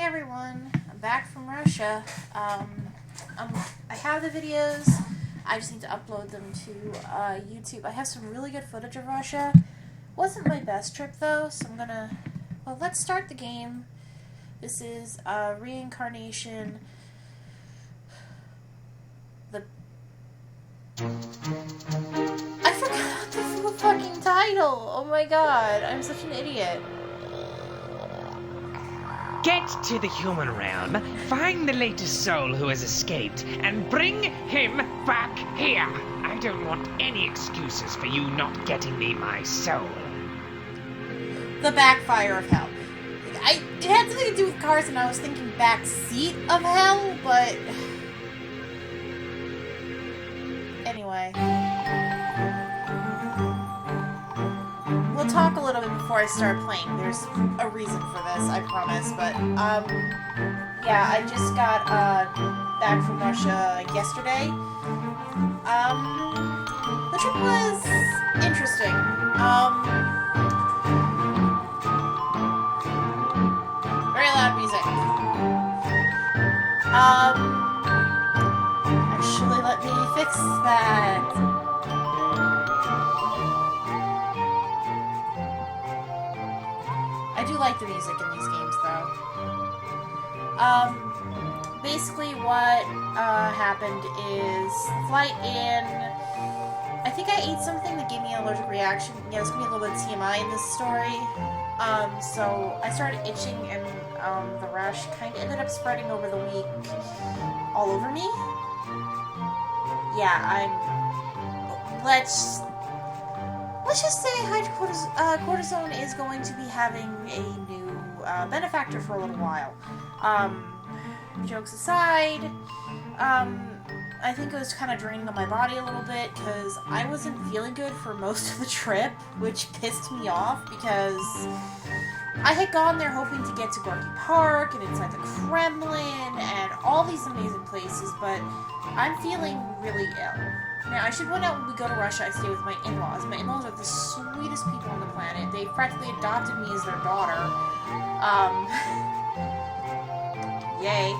everyone. I'm back from Russia. I have the videos. I just need to upload them to YouTube. I have some really good footage of Russia. Wasn't my best trip though, so I'm gonna... Well, let's start the game. This is Reincarnation. I forgot the fucking title! Oh my god, I'm such an idiot. Get to the human realm, find the latest soul who has escaped, and bring him back here. I don't want any excuses for you not getting me my soul. The backfire of hell. It had something to do with cars, and I was thinking back seat of hell, but... Anyway. We'll talk a little bit before I start playing. There's a reason for this, I promise, but, yeah, I just got, back from Russia yesterday. The trip was interesting. Very loud music. Actually, let me fix that. I do like the music in these games, though. Basically what, happened is, flight in, I think I ate something that gave me an allergic reaction. Yeah, there's gonna be a little bit of TMI in this story. So I started itching, and, the rash kind of ended up spreading over the week all over me. Yeah, let's just say hydrocortisone is going to be having a new benefactor for a little while. Jokes aside, I think it was kind of draining on my body a little bit because I wasn't feeling good for most of the trip, which pissed me off because I had gone there hoping to get to Gorky Park and inside the Kremlin and all these amazing places, but I'm feeling really ill. Now, I should point out when we go to Russia, I stay with my in-laws. My in-laws are the sweetest people on the planet. They practically adopted me as their daughter. Yay.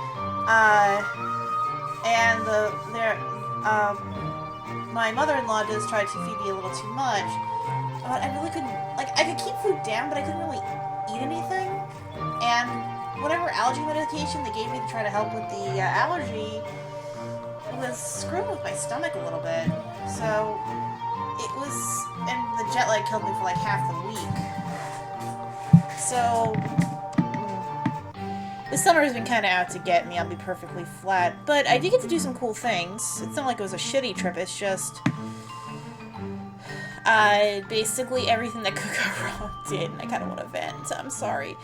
And my mother-in-law does try to feed me a little too much. But I really couldn't, I could keep food down, but I couldn't really eat anything. And whatever allergy medication they gave me to try to help with the allergy was screwing with my stomach a little bit. So it was, and the jet lag killed me for like half the week. So the summer has been kind of out to get me, I'll be perfectly flat. But I did get to do some cool things. It's not like it was a shitty trip, it's just... basically everything that could go wrong did, and I kind of want to vent. I'm sorry.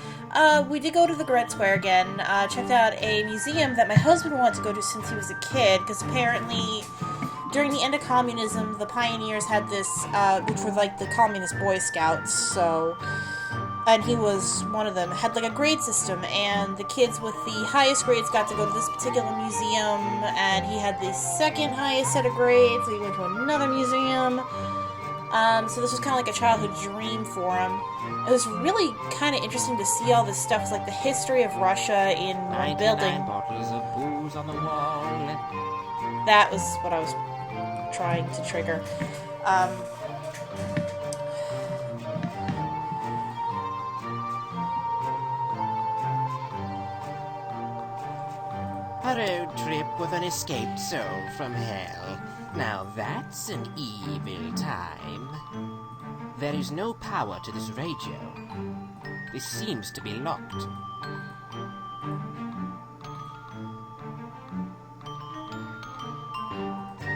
We did go to the Red Square again, checked out a museum that my husband wanted to go to since he was a kid, because apparently during the end of communism, the pioneers had this, which were like the communist Boy Scouts, so... And he was one of them, had like a grade system, and the kids with the highest grades got to go to this particular museum, and he had the second highest set of grades, so he went to another museum. So this was kind of like a childhood dream for him. It was really kind of interesting to see all this stuff. It's like the history of Russia in one building. Bottles of booze on the wall. That was what I was trying to trigger. A road trip with an escaped soul from hell. Now that's an evil time. There is no power to this radio. This seems to be locked.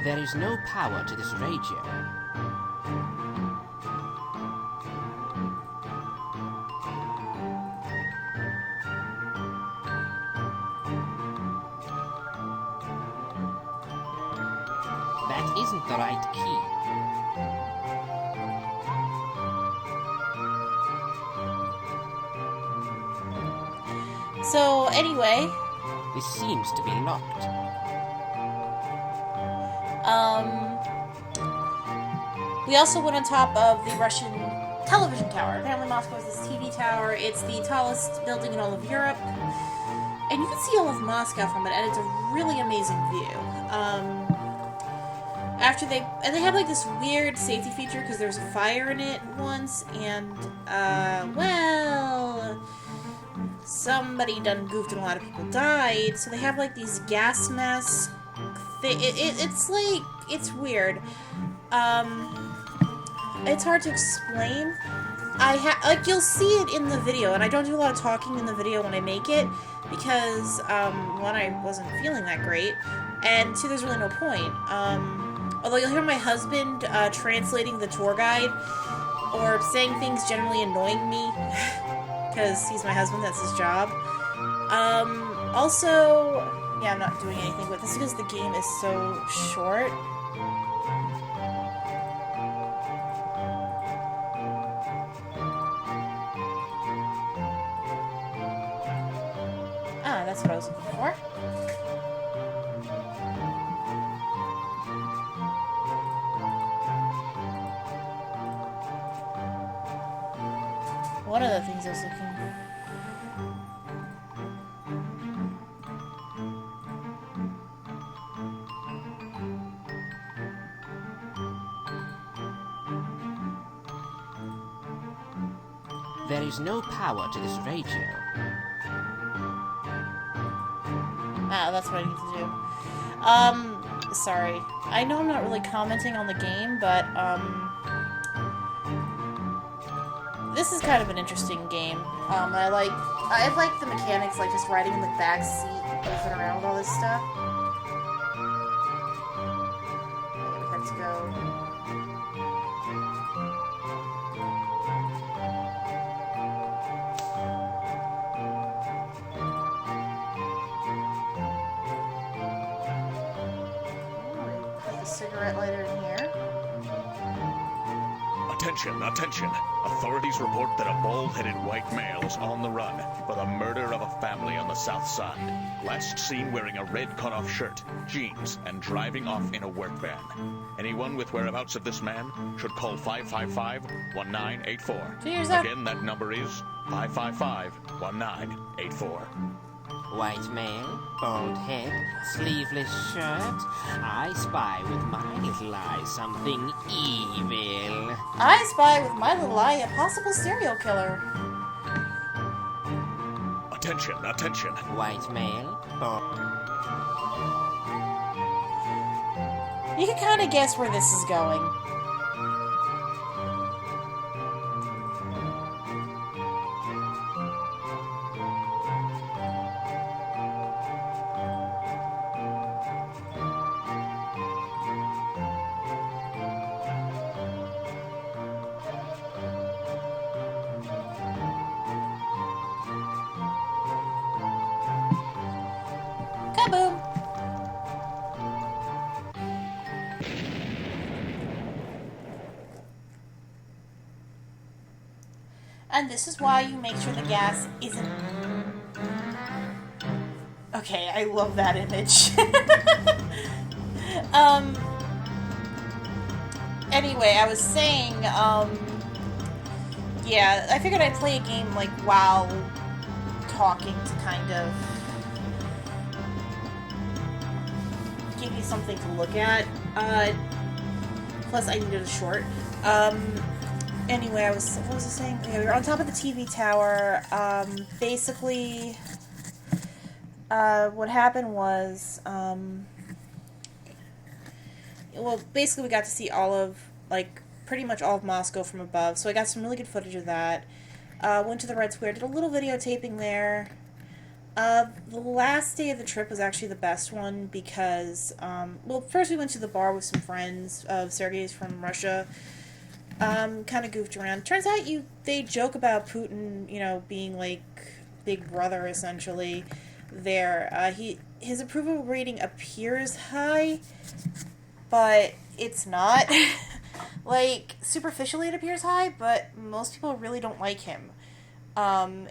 There is no power to this radio. That isn't the right key. So, anyway... This seems to be locked. We also went on top of the Russian television tower. Apparently Moscow has this TV tower. It's the tallest building in all of Europe. And you can see all of Moscow from it, and it's a really amazing view. They have like this weird safety feature because there's a fire in it once, and somebody done goofed and a lot of people died. So they have like these gas masks. It's weird. It's hard to explain. You'll see it in the video, and I don't do a lot of talking in the video when I make it because one, I wasn't feeling that great, and two, there's really no point. Although you'll hear my husband translating the tour guide or saying things generally annoying me because he's my husband, that's his job. Also, yeah, I'm not doing anything with this because the game is so short. Ah, that's what I was looking for. One of the things I was looking for. There is no power to this radio. Ah, that's what I need to do. Sorry. I know I'm not really commenting on the game, but, this is kind of an interesting game. I like the mechanics, like just riding in the back seat, goofing around with all this stuff. Okay, we have to go. Cigarette lighter in here. Attention, attention. Authorities report that a bald-headed white male is on the run for the murder of a family on the south side. Last seen wearing a red cut-off shirt, jeans, and driving off in a work van. Anyone with whereabouts of this man should call 555-1984. Cheers up. Again, that number is 555-1984. White male, bald head, sleeveless shirt. I spy with my little eye something evil. I spy with my little eye a possible serial killer. Attention, attention. White male, bald... You can kind of guess where this is going. Kaboom! And this is why you make sure the gas isn't... Okay, I love that image. Anyway, I was saying, yeah, I figured I'd play a game, like, while talking to kind of give you something to look at. Plus, I needed a short. Anyway, what was I saying? Yeah, we were on top of the TV tower. Basically, what happened was, well, basically we got to see all of, like, pretty much all of Moscow from above, so I got some really good footage of that. Went to the Red Square, did a little videotaping there. The last day of the trip was actually the best one because, well, first we went to the bar with some friends of Sergei's from Russia. Kind of goofed around. Turns out they joke about Putin, you know, being like Big Brother essentially. There, his approval rating appears high, but it's not. Like, superficially it appears high, but most people really don't like him. And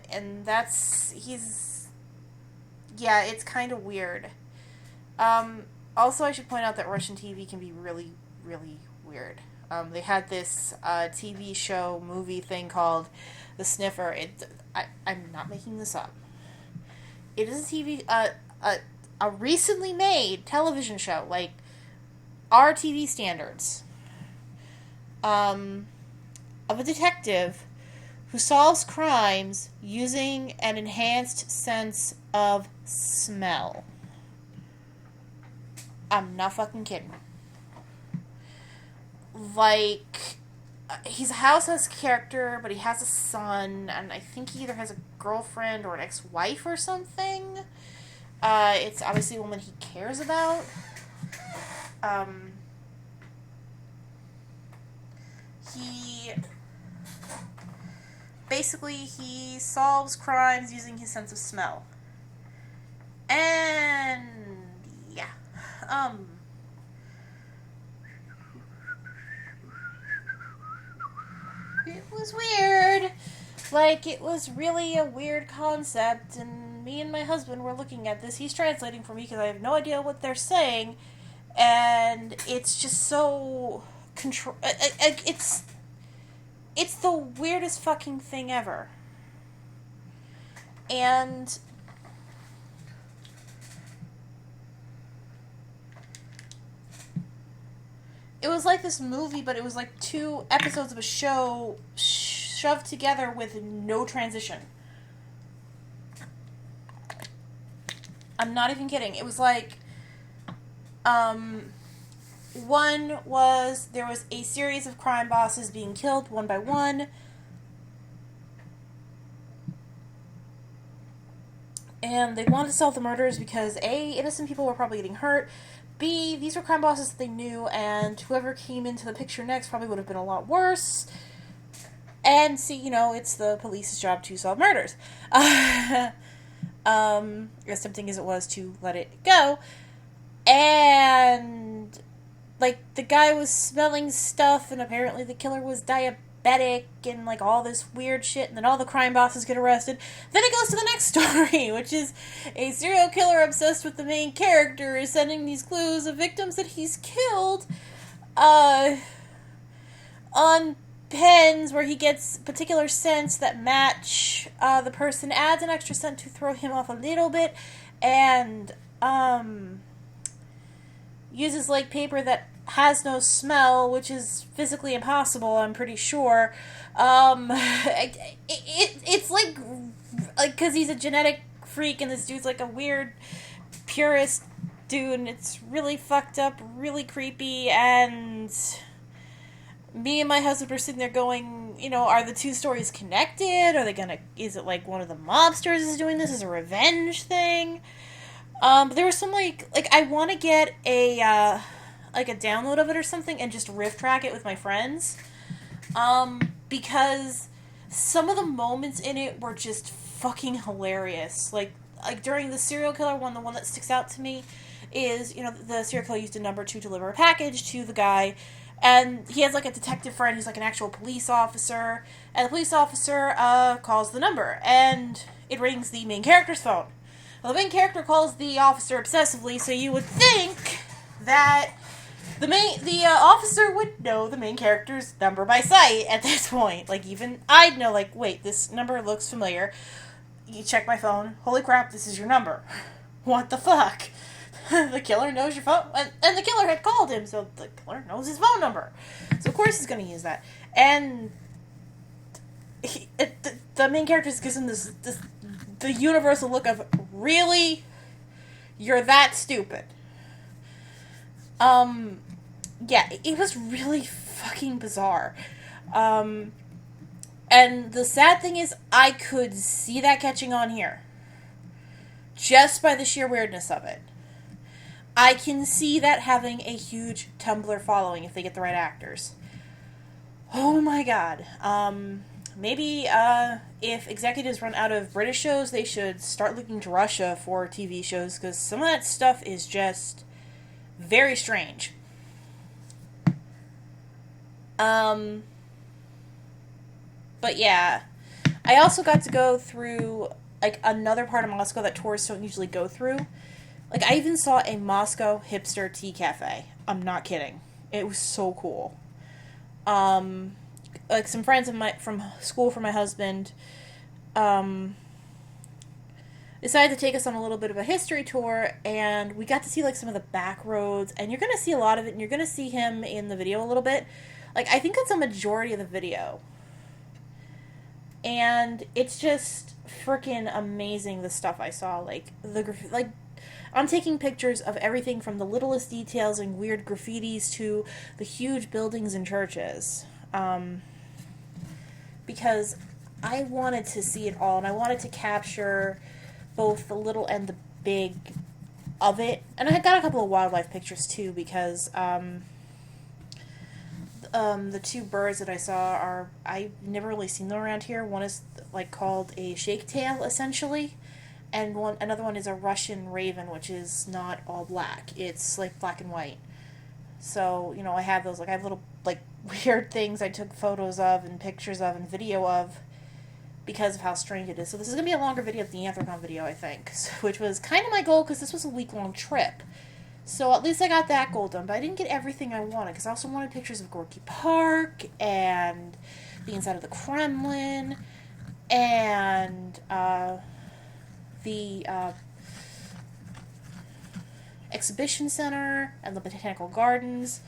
yeah, it's kind of weird. Also, I should point out that Russian TV can be really, really weird. They had this TV show, movie thing called The Sniffer. I'm not making this up. It is a recently made television show, like our TV standards, of a detective who solves crimes using an enhanced sense of smell. I'm not fucking kidding. Like, he's a househouse character, but he has a son, and I think he either has a girlfriend or an ex-wife or something. It's obviously a woman he cares about. He solves crimes using his sense of smell. And, yeah. It was weird. Like, it was really a weird concept, and me and my husband were looking at this. He's translating for me because I have no idea what they're saying, and it's just so it's the weirdest fucking thing ever. And it was like this movie, but it was like 2 episodes of a show shoved together with no transition. I'm not even kidding. It was like, one was, there was a series of crime bosses being killed one by one. And they wanted to solve the murders because A, innocent people were probably getting hurt. B, these were crime bosses that they knew, and whoever came into the picture next probably would have been a lot worse. And C, it's the police's job to solve murders. As tempting as it was to let it go. And, like, the guy was smelling stuff, and apparently the killer was diabetic, and, like, all this weird shit, and then all the crime bosses get arrested. Then it goes to the next story, which is a serial killer obsessed with the main character is sending these clues of victims that he's killed, on pens where he gets particular scents that match, the person adds an extra scent to throw him off a little bit, and, uses, like, paper that has no smell, which is physically impossible, I'm pretty sure. It's like, because he's a genetic freak, and this dude's, like, a weird purist dude, and it's really fucked up, really creepy, and me and my husband were sitting there going, are the 2 stories connected? Is it, like, one of the mobsters is doing this as a revenge thing? But there was some, like I want to get a download of it or something and just riff track it with my friends. Because some of the moments in it were just fucking hilarious. Like during the serial killer one, the one that sticks out to me is, the serial killer used a number to deliver a package to the guy, and he has, like, a detective friend who's, like, an actual police officer, and the police officer, calls the number, and it rings the main character's phone. Well, the main character calls the officer obsessively, so you would think that the officer would know the main character's number by sight at this point. Like, even I'd know, like, wait, this number looks familiar. You check my phone. Holy crap, this is your number. What the fuck? The killer knows your phone. And the killer had called him, so the killer knows his phone number. So, of course, he's going to use that. And the main character just gives him the universal look of, really? You're that stupid. Yeah, it was really fucking bizarre. And the sad thing is, I could see that catching on here. Just by the sheer weirdness of it. I can see that having a huge Tumblr following if they get the right actors. Oh my god. Maybe, if executives run out of British shows, they should start looking to Russia for TV shows, because some of that stuff is just very strange. But yeah. I also got to go through, like, another part of Moscow that tourists don't usually go through. Like, I even saw a Moscow hipster tea cafe. I'm not kidding. It was so cool. Like some friends of my from school for my husband decided to take us on a little bit of a history tour, and we got to see like some of the back roads, and you're gonna see a lot of it, and you're gonna see him in the video a little bit. Like, I think that's a majority of the video. And it's just freaking amazing, the stuff I saw. Like, I'm taking pictures of everything from the littlest details and weird graffitis to the huge buildings and churches. Because I wanted to see it all, and I wanted to capture both the little and the big of it. And I got a couple of wildlife pictures too, because the two birds that I saw I've never really seen them around here. One is like called a shake-tail, essentially, and another one is a Russian raven, which is not all black. It's like black and white. So, you know, I have those, like, I have little, like, weird things I took photos of and pictures of and video of because of how strange it is. So this is going to be a longer video than the Anthrocon video, I think, which was kind of my goal because this was a week-long trip. So at least I got that goal done, but I didn't get everything I wanted because I also wanted pictures of Gorky Park and the inside of the Kremlin and the exhibition center and the botanical gardens.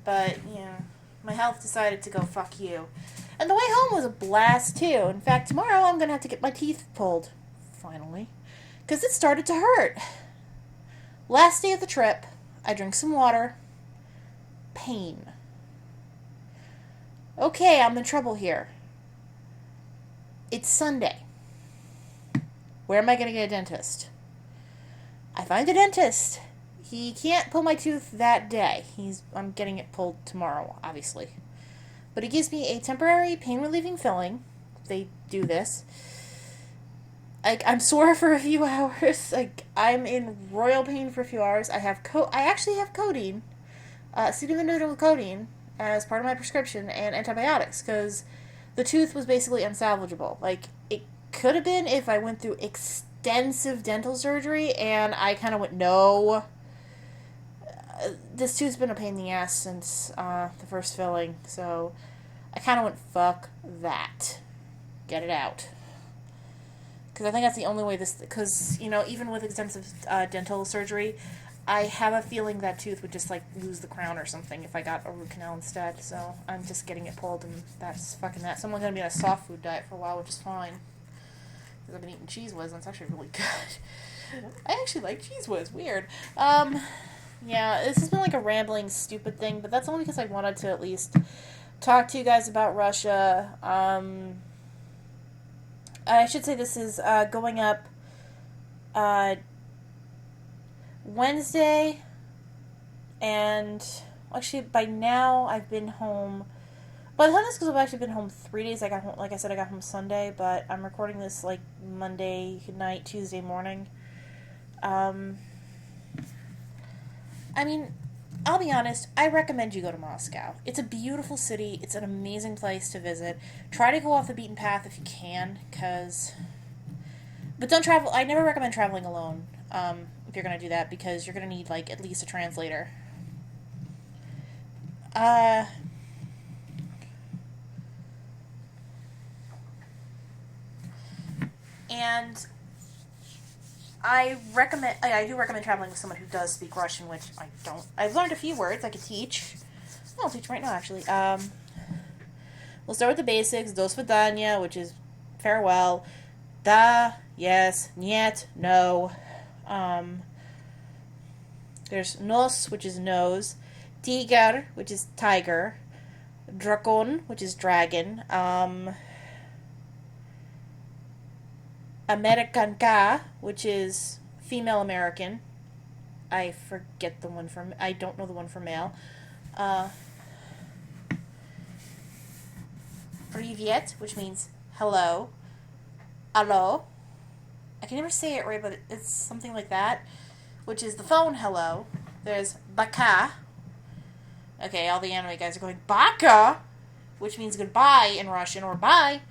But, you know, my health decided to go fuck you. And the way home was a blast, too. In fact, tomorrow I'm going to have to get my teeth pulled. Finally. Because it started to hurt. Last day of the trip, I drink some water. Pain. Okay, I'm in trouble here. It's Sunday. Where am I going to get a dentist? I find a dentist. He can't pull my tooth that day. I'm getting it pulled tomorrow, obviously. But he gives me a temporary pain-relieving filling. They do this. Like, I'm sore for a few hours. Like, I'm in royal pain for a few hours. I actually have codeine, acetaminophen with codeine, as part of my prescription, and antibiotics, because the tooth was basically unsalvageable. Like, it could have been if I went through extensive dental surgery, and I kind of went, no. This tooth's been a pain in the ass since the first filling, so I kind of went, fuck that. Get it out. Because I think that's the only way because, you know, even with extensive dental surgery, I have a feeling that tooth would just, like, lose the crown or something if I got a root canal instead, so I'm just getting it pulled, and that's fucking that. So I'm going to be on a soft food diet for a while, which is fine. Because I've been eating Cheese Whiz, and it's actually really good. I actually like Cheese Whiz. Weird. Yeah, this has been like a rambling, stupid thing, but that's only because I wanted to at least talk to you guys about Russia. I should say this is going up Wednesday, and actually by now I've been home. By the time this goes up, I've actually been home 3 days. I got home, like I said, I got home Sunday, but I'm recording this like Monday night, Tuesday morning. I mean, I'll be honest, I recommend you go to Moscow. It's a beautiful city. It's an amazing place to visit. Try to go off the beaten path if you can, but don't travel. I never recommend traveling alone if you're going to do that, because you're going to need, like, at least a translator. And I do recommend traveling with someone who does speak Russian, which I don't. I've learned a few words I could teach. I'll teach right now, actually. We'll start with the basics. Do svidaniya, which is farewell. Da, yes. Niet, no. There's nos, which is nose. Tiger, which is tiger. Drakon, which is dragon. Americanka, which is female American. I forget the one for... I don't know the one for male. Privyet, which means hello. Allo. I can never say it right, but it's something like that, which is the phone hello. There's baka. Okay, all the anime guys are going, baka, which means goodbye in Russian, or bye.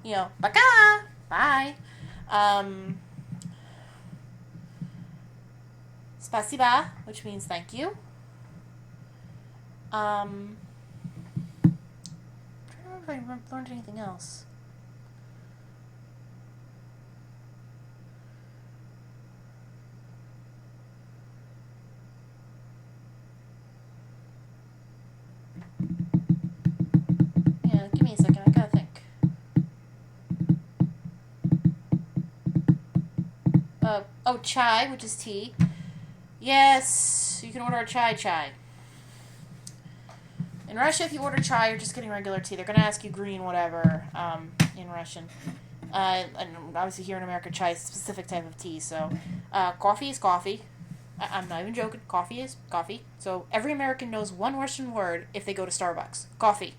You know, baka, bye. Spasiba, which means thank you. remember if I learned anything else. Yeah, give me a second. I gotta think. Oh, chai, which is tea. Yes, you can order a chai. In Russia, if you order chai, you're just getting regular tea. They're going to ask you green whatever in Russian. And obviously here in America, chai is a specific type of tea. So coffee is coffee. I'm not even joking. Coffee is coffee. So every American knows one Russian word if they go to Starbucks. Coffee.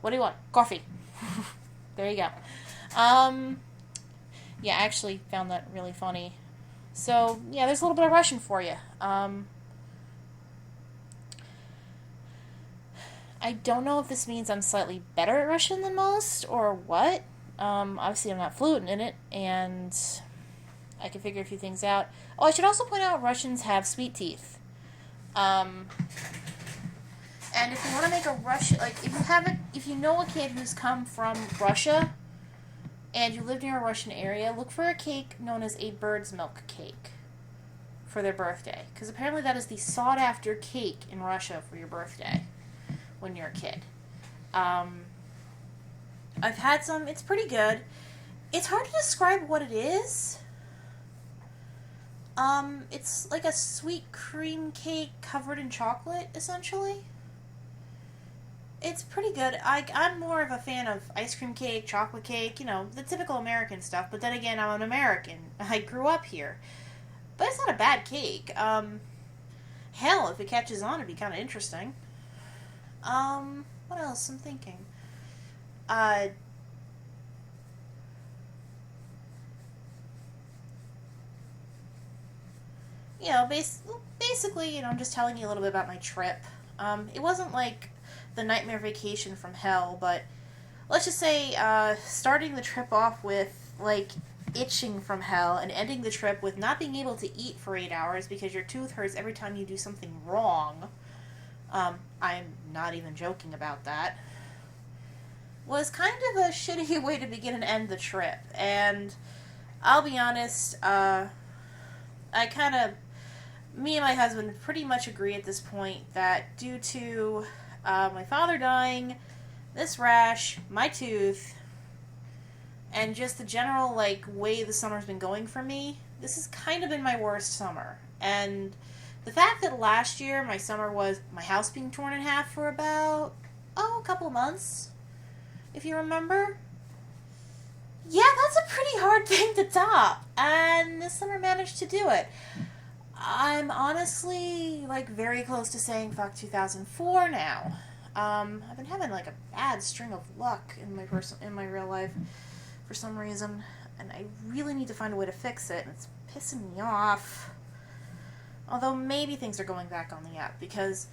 What do you want? Coffee. There you go. Yeah, I actually found that really funny. So, yeah, there's a little bit of Russian for you. I don't know if this means I'm slightly better at Russian than most, or what. Obviously I'm not fluent in it, and I can figure a few things out. Oh, I should also point out Russians have sweet teeth. And if you want to make a Russian, like, if you know a kid who's come from Russia, and you live near a Russian area, look for a cake known as a bird's milk cake for their birthday. Because apparently that is the sought-after cake in Russia for your birthday when you're a kid. I've had some. It's pretty good. It's hard to describe what it is. It's like a sweet cream cake covered in chocolate, essentially. It's pretty good. I'm more of a fan of ice cream cake, chocolate cake, the typical American stuff. But then again, I'm an American. I grew up here. But it's not a bad cake. Hell, if it catches on, it'd be kind of interesting. What else? I'm thinking. Basically, I'm just telling you a little bit about my trip. It wasn't like the nightmare vacation from hell, but let's just say, starting the trip off with, like, itching from hell, and ending the trip with not being able to eat for 8 hours because your tooth hurts every time you do something wrong. I'm not even joking about that. Was kind of a shitty way to begin and end the trip. And I'll be honest, me and my husband pretty much agree at this point that due to my father dying, this rash, my tooth, and just the general, way the summer's been going for me, this has kind of been my worst summer. And the fact that last year my summer was my house being torn in half for about, a couple of months, if you remember. Yeah, that's a pretty hard thing to top. And this summer managed to do it. I'm honestly, very close to saying fuck 2004 now. I've been having, a bad string of luck in my real life for some reason. And I really need to find a way to fix it. And it's pissing me off. Although maybe things are going back on the up, because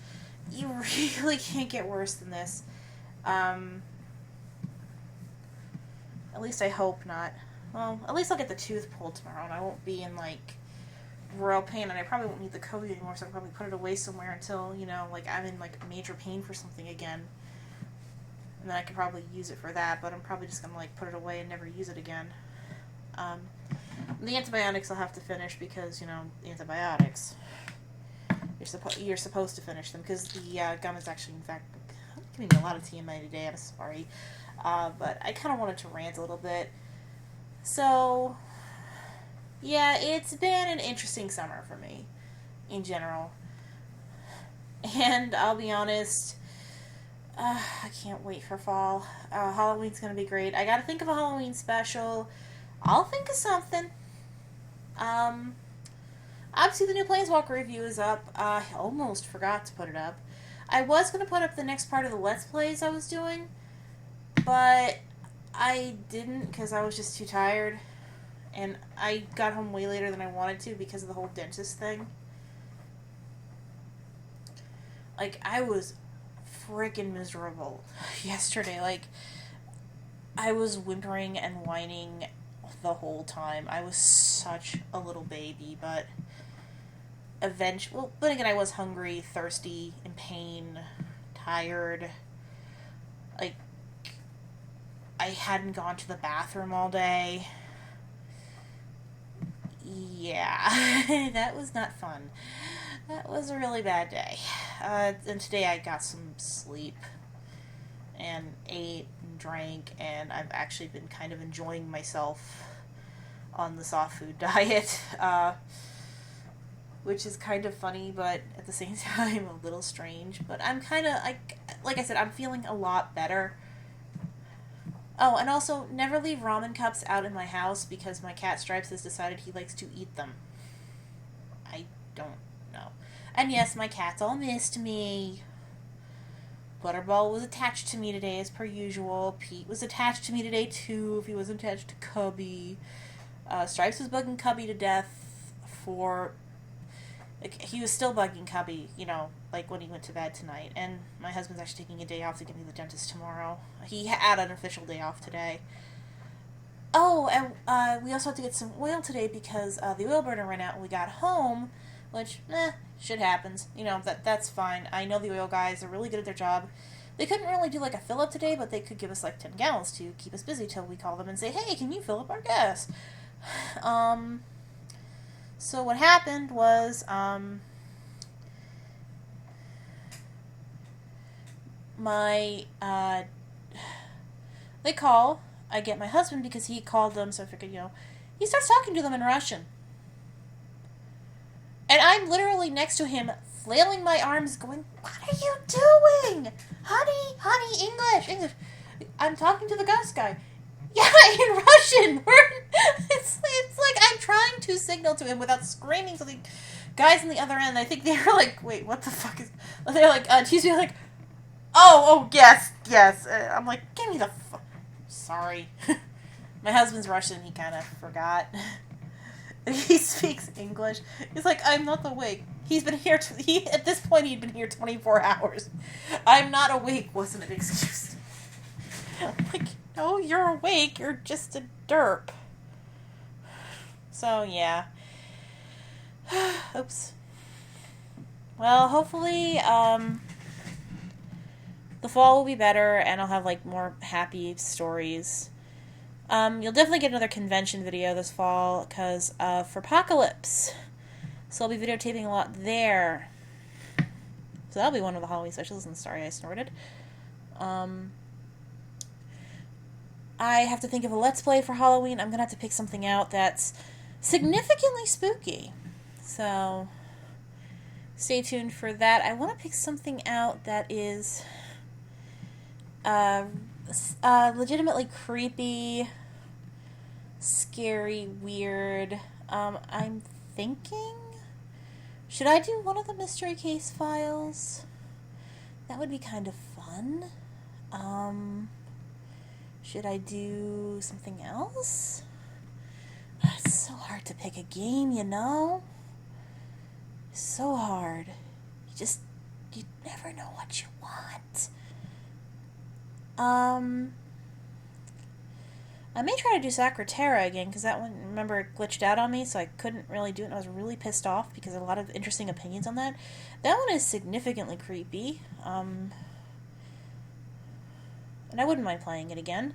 you really can't get worse than this. At least I hope not. Well, at least I'll get the tooth pulled tomorrow, and I won't be in, royal pain, and I probably won't need the code anymore, so I'll probably put it away somewhere until, I'm in, major pain for something again. And then I could probably use it for that, but I'm probably just gonna, put it away and never use it again. The antibiotics I'll have to finish because, the antibiotics. You're supposed to finish them because the gum is actually, in fact, giving me a lot of TMI today. I'm sorry. But I kind of wanted to rant a little bit. So, yeah, it's been an interesting summer for me, in general. And I'll be honest, I can't wait for fall. Halloween's going to be great. I got to think of a Halloween special. I'll think of something. Obviously the new Planeswalker review is up. I almost forgot to put it up. I was going to put up the next part of the Let's Plays I was doing, but I didn't because I was just too tired. And I got home way later than I wanted to because of the whole dentist thing. I was freaking miserable yesterday. I was whimpering and whining the whole time. I was such a little baby, but eventually, but again, I was hungry, thirsty, in pain, tired. Like, I hadn't gone to the bathroom all day. Yeah, that was not fun. That was a really bad day. And today I got some sleep and ate and drank, and I've actually been kind of enjoying myself on the soft food diet, which is kind of funny, but at the same time a little strange. But I'm kind of, like I said, I'm feeling a lot better. Oh, and also, never leave ramen cups out in my house because my cat Stripes has decided he likes to eat them. I don't know. And yes, my cat's all missed me. Butterball was attached to me today as per usual. Pete was attached to me today too if he wasn't attached to Cubby. Stripes was bugging Cubby to death for... Like, he was still bugging Cubby, you know, like when he went to bed tonight. And my husband's actually taking a day off to get me to the dentist tomorrow. He had an official day off today. Oh, and we also had to get some oil today because the oil burner ran out when we got home, which, shit happens. You know, that's fine. I know the oil guys are really good at their job. They couldn't really do like a fill-up today, but they could give us like 10 gallons to keep us busy till we call them and say, hey, can you fill up our gas? So what happened was, they call, I get my husband because he called them, so I figured, you know, he starts talking to them in Russian. And I'm literally next to him, flailing my arms, going, what are you doing? Honey, English. I'm talking to the Gus guy. Yeah, in Russian. It's like I'm trying to signal to him without screaming to the guys on the other end. I think they were like, wait, what the fuck is... They're like, she's like, oh, yes. I'm like, give me the fuck... Sorry. My husband's Russian, he kind of forgot. He speaks English. He's like, I'm not awake. He's been here, at this point, he'd been here 24 hours. I'm not awake wasn't an excuse. Like, no, you're awake. You're just a derp. So, yeah. Oops. Well, hopefully, the fall will be better, and I'll have, like, more happy stories. You'll definitely get another convention video this fall, because, for Apocalypse. So I'll be videotaping a lot there. So that'll be one of the Halloween specials, and sorry I snorted. I have to think of a Let's Play for Halloween. I'm going to have to pick something out that's significantly spooky. So, stay tuned for that. I want to pick something out that is legitimately creepy, scary, weird. I'm thinking, should I do one of the Mystery Case Files? That would be kind of fun. Should I do something else? It's so hard to pick a game, you know? So hard. You never know what you want. I may try to do Sacratera again, because that one, remember, it glitched out on me, so I couldn't really do it, and I was really pissed off, because there are a lot of interesting opinions on that. That one is significantly creepy. And I wouldn't mind playing it again.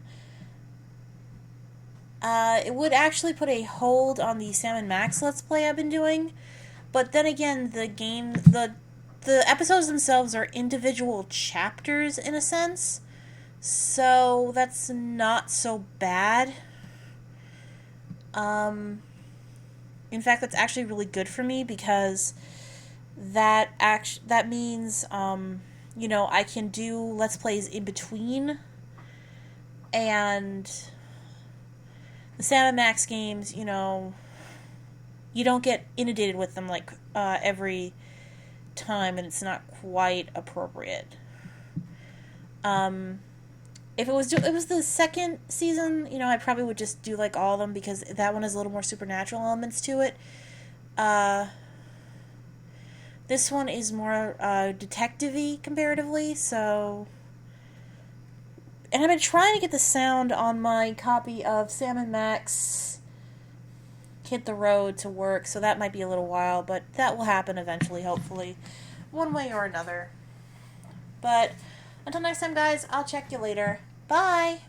It would actually put a hold on the Sam & Max Let's Play I've been doing, but then again, the episodes themselves are individual chapters, in a sense, so that's not so bad. In fact, that's actually really good for me, because that means, you know, I can do Let's Plays in between, and the Sam & Max games, you know, you don't get inundated with them, like, every time, and it's not quite appropriate. If it was the second season, you know, I probably would just do, like, all of them, because that one has a little more supernatural elements to it. This one is more detective-y comparatively, so... And I've been trying to get the sound on my copy of Sam & Max Hit the Road to work, so that might be a little while, but that will happen eventually, hopefully. One way or another. But Until next time, guys, I'll check you later. Bye!